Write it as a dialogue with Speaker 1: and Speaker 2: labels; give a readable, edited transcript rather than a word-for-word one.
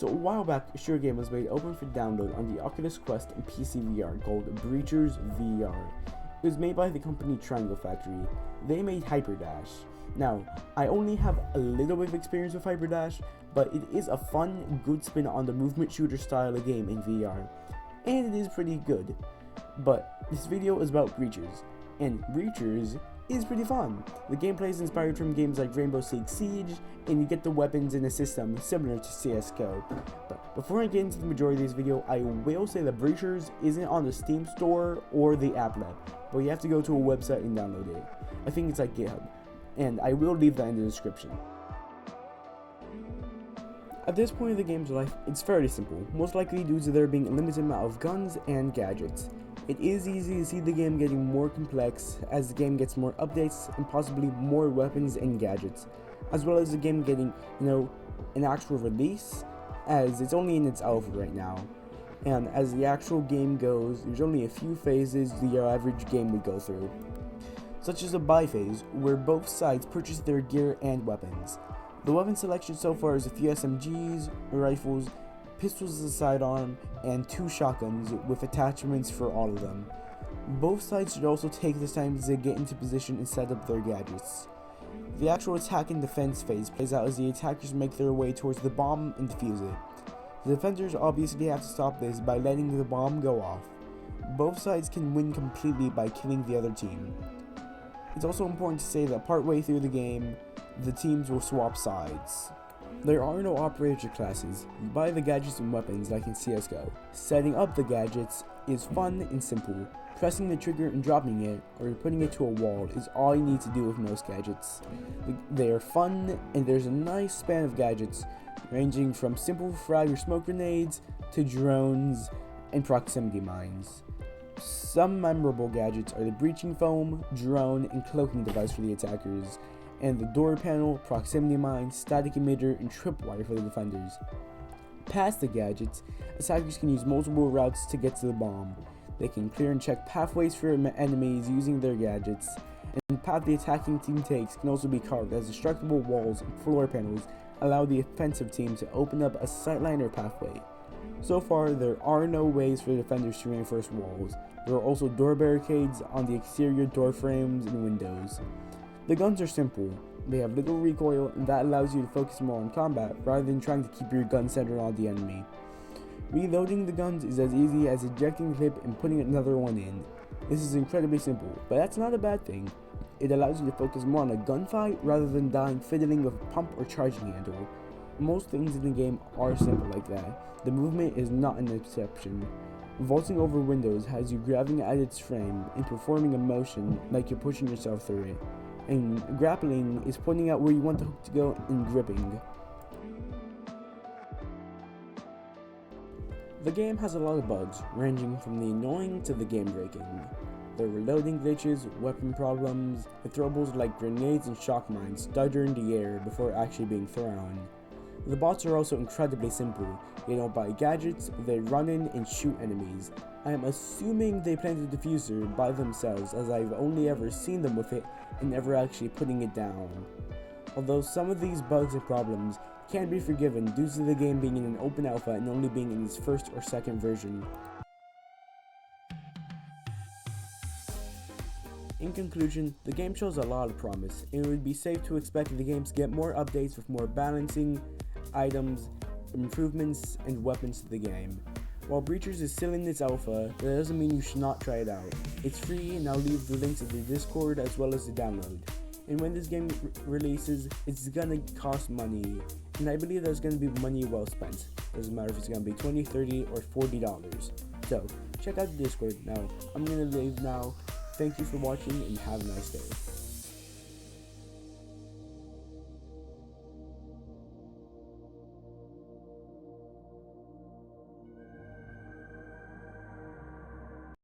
Speaker 1: So a while back, a short game was made open for download on the Oculus Quest and PC VR called Breachers VR. It was made by the company Triangle Factory. They made Hyperdash. Now, I only have a little bit of experience with Hyperdash, but it is a fun, good spin on the movement shooter style of game in VR. And it is pretty good. But this video is about Breachers, and Breachers is pretty fun. The gameplay is inspired from games like Rainbow Six Siege, and you get the weapons in a system similar to CSGO. But before I get into the majority of this video, I will say that Breachers isn't on the Steam store or the App Lab, but you have to go to a website and download it. I think it's like GitHub, and I will leave that in the description. At this point of the game's life, it's fairly simple, most likely due to there being a limited amount of guns and gadgets. It is easy to see the game getting more complex as the game gets more updates and possibly more weapons and gadgets, as well as the game getting, an actual release, as it's only in its alpha right now. And as the actual game goes, there's only a few phases the average game would go through, such as a buy phase, where both sides purchase their gear and weapons. The weapon selection so far is a few SMGs, rifles, pistols as a sidearm, and 2 shotguns with attachments for all of them. Both sides should also take this time to get into position and set up their gadgets. The actual attack and defense phase plays out as the attackers make their way towards the bomb and defuse it. The defenders obviously have to stop this by letting the bomb go off. Both sides can win completely by killing the other team. It's also important to say that partway through the game, the teams will swap sides. There are no operator classes. You buy the gadgets and weapons like in CSGO. Setting up the gadgets is fun and simple. Pressing the trigger and dropping it, or putting it to a wall, is all you need to do with most gadgets. They are fun, and there's a nice span of gadgets, ranging from simple frag or smoke grenades, to drones, and proximity mines. Some memorable gadgets are the breaching foam, drone, and cloaking device for the attackers, and the door panel, proximity mine, static emitter, and tripwire for the defenders. Past the gadgets, attackers can use multiple routes to get to the bomb. They can clear and check pathways for enemies using their gadgets, and the path the attacking team takes can also be carved as destructible walls and floor panels allow the offensive team to open up a sightline or pathway. So far, there are no ways for defenders to reinforce walls. There are also door barricades on the exterior door frames and windows. The guns are simple. They have little recoil, and that allows you to focus more on combat rather than trying to keep your gun centered on the enemy. Reloading the guns is as easy as ejecting the clip and putting another one in. This is incredibly simple, but that's not a bad thing. It allows you to focus more on a gunfight rather than dying fiddling with a pump or charging handle. Most things in the game are simple like that. The movement is not an exception. Vaulting over windows has you grabbing at its frame and performing a motion like you're pushing yourself through it. And grappling is pointing out where you want the hook to go and gripping. The game has a lot of bugs, ranging from the annoying to the game breaking. There are loading glitches, weapon problems, and throwables like grenades and shock mines stutter in the air before actually being thrown. The bots are also incredibly simple. They don't buy gadgets, they run in and shoot enemies. I am assuming they plant the diffuser by themselves, as I've only ever seen them with it and never actually putting it down. Although some of these bugs and problems can be forgiven due to the game being in an open alpha and only being in its first or second version. In conclusion, the game shows a lot of promise, and it would be safe to expect the game to get more updates with more balancing, items, improvements, and weapons to the game. While Breachers is still in its alpha, that doesn't mean you should not try it out. It's free, and I'll leave the links in the Discord as well as the download. And when this game releases, it's gonna cost money, and I believe there's gonna be money well spent. Doesn't matter if it's gonna be $20, $30, or $40. So, check out the Discord. Now, I'm gonna leave now. Thank you for watching, and have a nice day.